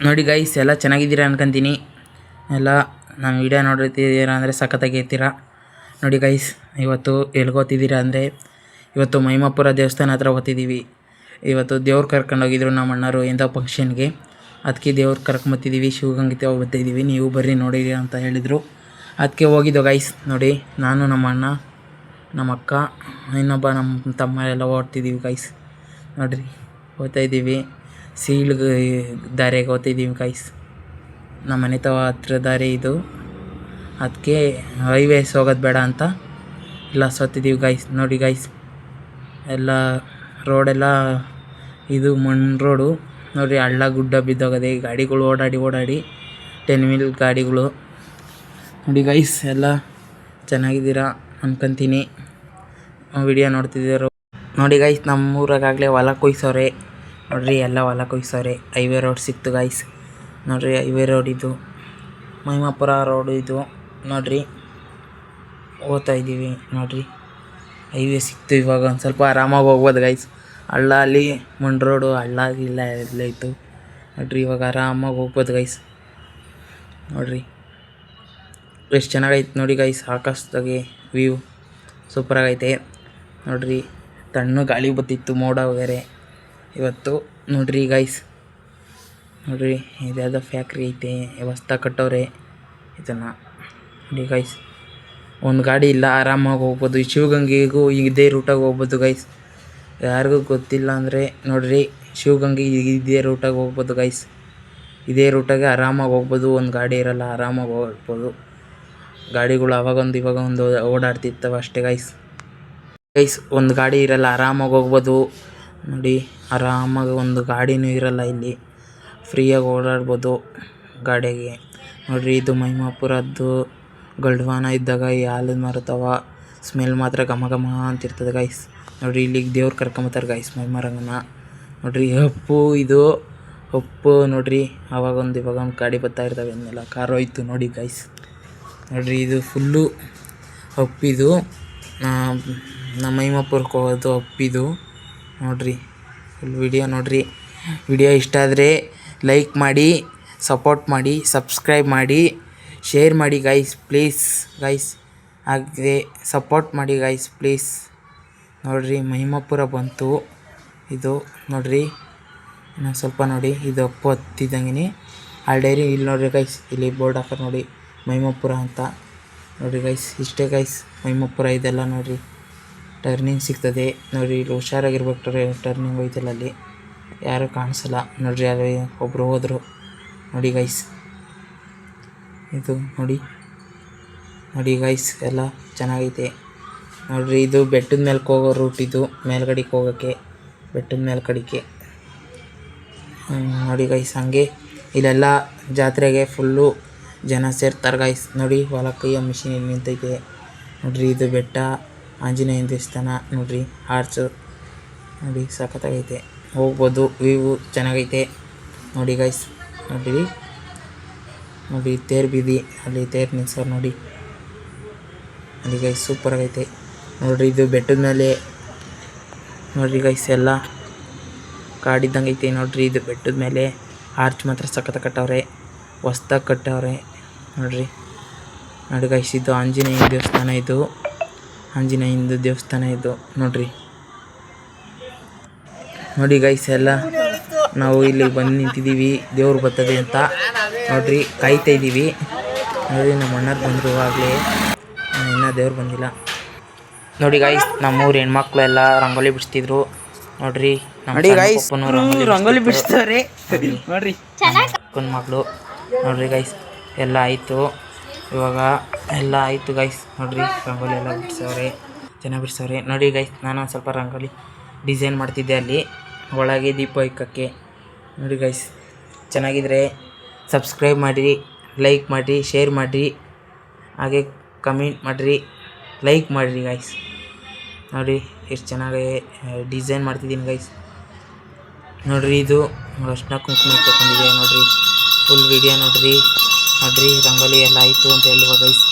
ನೋಡಿ ಗೈಸ್, ಎಲ್ಲ ಚೆನ್ನಾಗಿದ್ದೀರಾ ಅನ್ಕೊಂತೀನಿ. ಎಲ್ಲ ನಮ್ಮ ವಿಡಿಯೋ ನೋಡ್ತಿದ್ದೀರಾ ಅಂದರೆ ಸಖತ್ತಾಗಿರ್ತೀರ. ನೋಡಿ ಗೈಸ್, ಇವತ್ತು ಎಲ್ಗೋತಿದ್ದೀರಾ ಅಂದರೆ ಇವತ್ತು ಮಹಿಮಾಪುರ ದೇವಸ್ಥಾನ ಹತ್ರ ಓದ್ತಿದ್ದೀವಿ. ಇವತ್ತು ದೇವ್ರು ಕರ್ಕೊಂಡೋಗಿದ್ರು ನಮ್ಮ ಅಣ್ಣರು ಎಂಥ ಫಂಕ್ಷನ್ಗೆ, ಅದಕ್ಕೆ ದೇವ್ರು ಕರ್ಕೊಂಬತ್ತಿದ್ದೀವಿ. ಶಿವಗಂಗೆ ಬರ್ತಾಯಿದ್ದೀವಿ, ನೀವು ಬರ್ರಿ ನೋಡಿರಿ ಅಂತ ಹೇಳಿದರು. ಅದಕ್ಕೆ ಹೋಗಿದ್ದು ಗೈಸ್. ನೋಡಿ, ನಾನು ನಮ್ಮ ಅಣ್ಣ, ನಮ್ಮ ಅಕ್ಕ, ಇನ್ನೊಬ್ಬ ನಮ್ಮ ತಮ್ಮ ಎಲ್ಲ ಓಡ್ತಿದ್ದೀವಿ ಗೈಸ್. ನೋಡಿರಿ, ಓದ್ತಾಯಿದ್ದೀವಿ. ಸೀಳ್ಗೆ ದಾರಿಗೆ ಓದ್ತಿದ್ದೀವಿ ಗೈಸ್. ನಮ್ಮ ಮನೆ ಹತ್ರ ದಾರಿ ಇದು, ಅದಕ್ಕೆ ಹೈವೇಸ್ ಹೋಗೋದು ಬೇಡ ಅಂತ ಎಲ್ಲ ಸೋತಿದ್ದೀವಿ ಗೈಸ್. ನೋಡಿ ಗೈಸ್, ಎಲ್ಲ ರೋಡೆಲ್ಲ ಇದು ಮಣ್ಣು ರೋಡು. ನೋಡಿರಿ, ಹಳ್ಳ ಗುಡ್ಡ ಬಿದ್ದೋಗದೆ, ಗಾಡಿಗಳು ಓಡಾಡಿ 10 ವೀಲ್ ಗಾಡಿಗಳು. ನೋಡಿ ಗೈಸ್, ಎಲ್ಲ ಚೆನ್ನಾಗಿದ್ದೀರಾ ಅನ್ಕೊಂತೀನಿ. ವಿಡಿಯೋ ನೋಡ್ತಿದ್ದೀರೋ. ನೋಡಿ ಗೈಸ್, ನಮ್ಮೂರಾಗಲೇ ಹೊಲ ಕೊಯ್ಸೋರೆ. ನೋಡಿರಿ, ಎಲ್ಲ ಹೊಲ ಕೊಯ್ಸೋರೆ. ಹೈವೇ ರೋಡ್ ಸಿಕ್ತು ಗೈಸ್. ನೋಡಿರಿ, ಹೈವೇ ರೋಡ್ ಇದು, ಮಹಿಮಾಪುರ ರೋಡು ಇದು. ನೋಡಿರಿ, ಹೋಗ್ತಾ ಇದ್ದೀವಿ. ನೋಡಿರಿ, ಹೈವೇ ಸಿಕ್ತು. ಇವಾಗ ಒಂದು ಸ್ವಲ್ಪ ಆರಾಮಾಗಿ ಹೋಗ್ಬೋದು ಗೈಸ್. ಹಳ್ಳ ಅಲ್ಲಿ ಮಣ್ಣು ರೋಡು, ಹಳ್ಳ ಇಲ್ಲ ಎಲ್ಲ ಇತ್ತು. ನೋಡಿರಿ, ಇವಾಗ ಆರಾಮಾಗಿ ಹೋಗ್ಬೋದು ಗೈಸ್. ನೋಡಿರಿ, ಎಷ್ಟು ಚೆನ್ನಾಗೈತೆ ನೋಡಿ ಗೈಸ್. ಆಕಾಶದಾಗೆ ವ್ಯೂ ಸೂಪರಾಗೈತೆ. ನೋಡಿರಿ, ತಣ್ಣಗೆ ಗಾಳಿ ಬತ್ತಿತ್ತು, ಮೋಡ ಬೇರೆ ಇವತ್ತು. ನೋಡಿರಿ ಗೈಸ್, ನೋಡಿರಿ, ಇದ್ಯಾವುದೋ ಫ್ಯಾಕ್ಟ್ರಿ ಐತೆ, ಹೊಸ್ದಾಗಿ ಕಟ್ಟವ್ರೆ ಇದನ್ನು. ನೋಡಿ ಗೈಸ್, ಒಂದು ಗಾಡಿ ಇಲ್ಲ, ಆರಾಮಾಗಿ ಹೋಗ್ಬೋದು. ಶಿವಗಂಗೆಗೂ ಇದೇ ರೂಟಾಗಿ ಹೋಗ್ಬೋದು ಗೈಸ್. ಯಾರಿಗೂ ಗೊತ್ತಿಲ್ಲ ಅಂದರೆ ನೋಡಿರಿ, ಶಿವಗಂಗೆಗೆ ಇದೇ ರೂಟಾಗಿ ಹೋಗ್ಬೋದು ಗೈಸ್. ಇದೇ ರೂಟಾಗೆ ಆರಾಮಾಗಿ ಹೋಗ್ಬೋದು. ಒಂದು ಗಾಡಿ ಇರೋಲ್ಲ, ಆರಾಮಾಗಿ ಹೋಗ್ಬೋದು. ಗಾಡಿಗಳು ಅವಾಗೊಂದು ಇವಾಗೊಂದು ಓಡಾಡ್ತಿರ್ತವೆ ಅಷ್ಟೇ ಗೈಸ್. ಒಂದು ಗಾಡಿ ಇರೋಲ್ಲ, ಆರಾಮಾಗಿ ಹೋಗ್ಬೋದು. ನೋಡಿ, ಆರಾಮಾಗಿ ಒಂದು ಗಾಡಿನೂ ಇರೋಲ್ಲ ಇಲ್ಲಿ, ಫ್ರೀಯಾಗಿ ಓಡಾಡ್ಬೋದು ಗಾಡಿಗೆ. ನೋಡಿರಿ, ಇದು ಮಹಿಮಾಪುರದ್ದು ಗಲ್ಡ್ವಾನ ಇದ್ದಾಗ ಈ ಹಾಲದ ಮರತವ ಸ್ಮೆಲ್ ಮಾತ್ರ ಘಮ ಘಮ ಅಂತಿರ್ತದೆ ಗೈಸ್. ನೋಡಿರಿ, ಇಲ್ಲಿಗೆ ದೇವ್ರು ಕರ್ಕೊಂಬತ್ತಾರೆ ಗೈಸ್, ಮಹಿಮಾರಂಗನ. ನೋಡಿರಿ, ಇದು ಅಪ್ಪು. ನೋಡಿರಿ, ಆವಾಗೊಂದು ಇವಾಗೊಂದು ಗಾಡಿ ಬರ್ತಾ ಇರ್ತವೆ, ಇನ್ನೆಲ್ಲ ಕಾರು ಹೋಯ್ತು ನೋಡಿ ಗೈಸ್. ನೋಡಿರಿ, ಇದು ಫುಲ್ಲು ಅಪ್ಪಿದು, ನಮ್ಮ ಮಹಿಮಾಪುರಕ್ಕೆ ಹೋಗೋದು ಅಪ್ಪಿದು. ನೋಡಿರಿ, ಫುಲ್ ವಿಡಿಯೋ ನೋಡಿರಿ. ವಿಡಿಯೋ ಇಷ್ಟ ಆದರೆ ಲೈಕ್ ಮಾಡಿ, ಸಪೋರ್ಟ್ ಮಾಡಿ, ಸಬ್ಸ್ಕ್ರೈಬ್ ಮಾಡಿ, ಶೇರ್ ಮಾಡಿ ಗೈಸ್ ಪ್ಲೀಸ್ ಗೈಸ್. ಹಾಗೆ ಸಪೋರ್ಟ್ ಮಾಡಿ ಗೈಸ್ ಪ್ಲೀಸ್. ನೋಡಿರಿ, ಮಹಿಮಾಪುರ ಬಂತು ಇದು. ನೋಡಿರಿ, ಇನ್ನೊಂದು ಸ್ವಲ್ಪ ನೋಡಿ, ಇದು ಅಪ್ಪು ಹತ್ತಿದ್ದಂಗೆ ಆಲ್ಡೈರಿ. ಇಲ್ಲಿ ನೋಡಿರಿ ಗೈಸ್, ಇಲ್ಲಿ ಬೋರ್ಡ್ ಹಾಕೋರು ನೋಡಿ, ಮಹಿಮಾಪುರ ಅಂತ. ನೋಡಿರಿ ಗೈಸ್, ಇಷ್ಟೇ ಗೈಸ್ ಮಹಿಮಾಪುರ ಇದೆಲ್ಲ. ನೋಡಿರಿ, ಟರ್ನಿಂಗ್ ಸಿಗ್ತದೆ. ನೋಡಿರಿ, ಇಲ್ಲಿ ಹುಷಾರಾಗಿರ್ಬೇಕು. ಟರ್ನಿಂಗ್ ಹೋಯ್ತಲ್ಲ, ಅಲ್ಲಿ ಯಾರೂ ಕಾಣಿಸಲ್ಲ. ನೋಡಿರಿ, ಅಲ್ಲಿ ಒಬ್ಬರು ಹೋದರು ನೋಡಿ ಗೈಸ್. ಇದು ನೋಡಿ ಗೈಸ್, ಎಲ್ಲ ಚೆನ್ನಾಗೈತೆ. ನೋಡಿರಿ, ಇದು ಬೆಟ್ಟದ ಮೇಲೆ ಹೋಗೋ ರೂಟ್ ಇದು, ಮೇಲ್ಗಡೆಗೆ ಹೋಗೋಕ್ಕೆ, ಬೆಟ್ಟದ ಮೇಲ್ಗಡೆಗೆ. ನೋಡಿ ಗೈಸ್, ಹಂಗೆ ಇಲ್ಲೆಲ್ಲ ಜಾತ್ರೆಗೆ ಫುಲ್ಲು ಜನ ಸೇರ್ತಾರೆ ಗೈಸ್. ನೋಡಿ, ಹೊಲ ಕೈಯೋ ಮಿಷಿನ್ ಇಲ್ಲಿ ನಿಂತೈತೆ. ನೋಡಿರಿ, ಇದು ಬೆಟ್ಟ, ಆಂಜನೇಯನ ದೇವಸ್ಥಾನ. ನೋಡಿರಿ, ಆರ್ಚು ನೋಡಿ, ಸಖತ್ತಾಗೈತೆ, ಹೋಗ್ಬೋದು. ವ್ಯೂ ಚೆನ್ನಾಗೈತೆ ನೋಡಿ ಗೈಸ್. ನೋಡಿ ತೇರು ಬೀದಿ, ಅಲ್ಲಿ ತೇರು ನಿಲ್ಸೋರು ನೋಡಿ. ನೋಡಿ ಗೈಸ್, ಸೂಪರಾಗೈತೆ. ನೋಡಿರಿ, ಇದು ಬೆಟ್ಟದ ಮೇಲೆ. ನೋಡಿರಿ ಗೈಸ್, ಎಲ್ಲ ಕಾಡಿದ್ದಂಗೆ ಐತೆ. ನೋಡಿರಿ, ಇದು ಬೆಟ್ಟದ ಮೇಲೆ ಆರ್ಚ್ ಮಾತ್ರ ಸಖತ್ತಾಗಿ ಕಟ್ಟವ್ರೆ, ಹೊಸ್ದಾಗಿ ಕಟ್ಟವ್ರೆ. ನೋಡಿರಿ ಗೈಸ್, ಇದು ಆಂಜನೇಯನ ದೇವಸ್ಥಾನ. ಇದು ಆಂಜನೇಯನ ದೇವಸ್ಥಾನ ಇದು. ನೋಡಿ ಗೈಸ್, ಎಲ್ಲ ನಾವು ಇಲ್ಲಿ ಬಂದು ನಿಂತಿದ್ದೀವಿ, ದೇವ್ರು ಬರ್ತದೆ ಅಂತ. ನೋಡಿರಿ, ಕಾಯ್ತಾ ಇದ್ದೀವಿ. ನೋಡಿ, ನಮ್ಮ ಅಣ್ಣರು ಬಂದರು ಆಗಲೇ, ಇನ್ನೂ ದೇವ್ರು ಬಂದಿಲ್ಲ. ನೋಡಿ ಗೈಸ್, ನಮ್ಮೂರು ಹೆಣ್ಮಕ್ಳು ಎಲ್ಲ ರಂಗೋಲಿ ಬಿಡಿಸ್ತಿದ್ರು. ನೋಡಿರಿ, ನಮ್ಮ ರಂಗೋಲಿ ಬಿಡಿಸ್ತಾರೆ ನೋಡಿರಿ, ಅಕ್ಕನ ಮಗಳು. ನೋಡಿರಿ ಗೈಸ್, ಎಲ್ಲ ಆಯಿತು, ಇವಾಗ ಎಲ್ಲ ಆಯಿತು ಗೈಸ್. ನೋಡಿರಿ, ರಂಗೋಲಿ ಎಲ್ಲ ಬಿಡಿಸವ್ರೆ, ಚೆನ್ನಾಗಿ ಬಿಡಿಸವ್ರೆ. ನೋಡಿ ಗೈಸ್, ನಾನು ಒಂದು ಸ್ವಲ್ಪ ರಂಗೋಲಿ ಡಿಸೈನ್ ಮಾಡ್ತಿದ್ದೆ ಅಲ್ಲಿ ಒಳಗೆ ದೀಪ ಇಕ್ಕಕ್ಕೆ. ನೋಡಿ ಗೈಸ್, ಚೆನ್ನಾಗಿದ್ರೆ ಸಬ್ಸ್ಕ್ರೈಬ್ ಮಾಡಿರಿ, ಲೈಕ್ ಮಾಡಿರಿ, ಶೇರ್ ಮಾಡಿರಿ, ಹಾಗೆ ಕಮೆಂಟ್ ಮಾಡಿರಿ, ಲೈಕ್ ಮಾಡಿರಿ ಗೈಸ್. ನೋಡಿ, ಎಷ್ಟು ಚೆನ್ನಾಗಿ ಡಿಸೈನ್ ಮಾಡ್ತಿದ್ದೀನಿ ಗೈಸ್. ನೋಡಿರಿ, ಇದು ಅರ್ಶಿನ ಕುಂಕುಮ ತೊಗೊಂಡಿದೆ. ನೋಡಿರಿ, ಫುಲ್ ವಿಡಿಯೋ ನೋಡಿರಿ. ರಂಗೋಲಿ ಎಲ್ಲ ಆಯಿತು ಅಂತ ಹೇಳುವ ಗೈಸ್.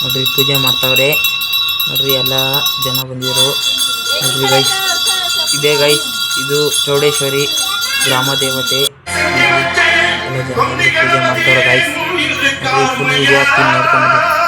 ನೋಡಿರಿ, ಪೂಜೆ ಮಾಡ್ತಾವ್ರೆ. ನೋಡಿರಿ, ಎಲ್ಲ ಜನ ಬಂದಿದ್ರು. ನೋಡಿರಿ ಗೈಸ್, ಇದೇ ಗೈಸ್, ಇದು ಚೌಡೇಶ್ವರಿ ಗ್ರಾಮ ದೇವತೆ. ಎಲ್ಲ ವಿಡಿಯೋ ಹಾಕ್ತೀನಿ ನೋಡ್ಕೊಂಬನ್ನಿ.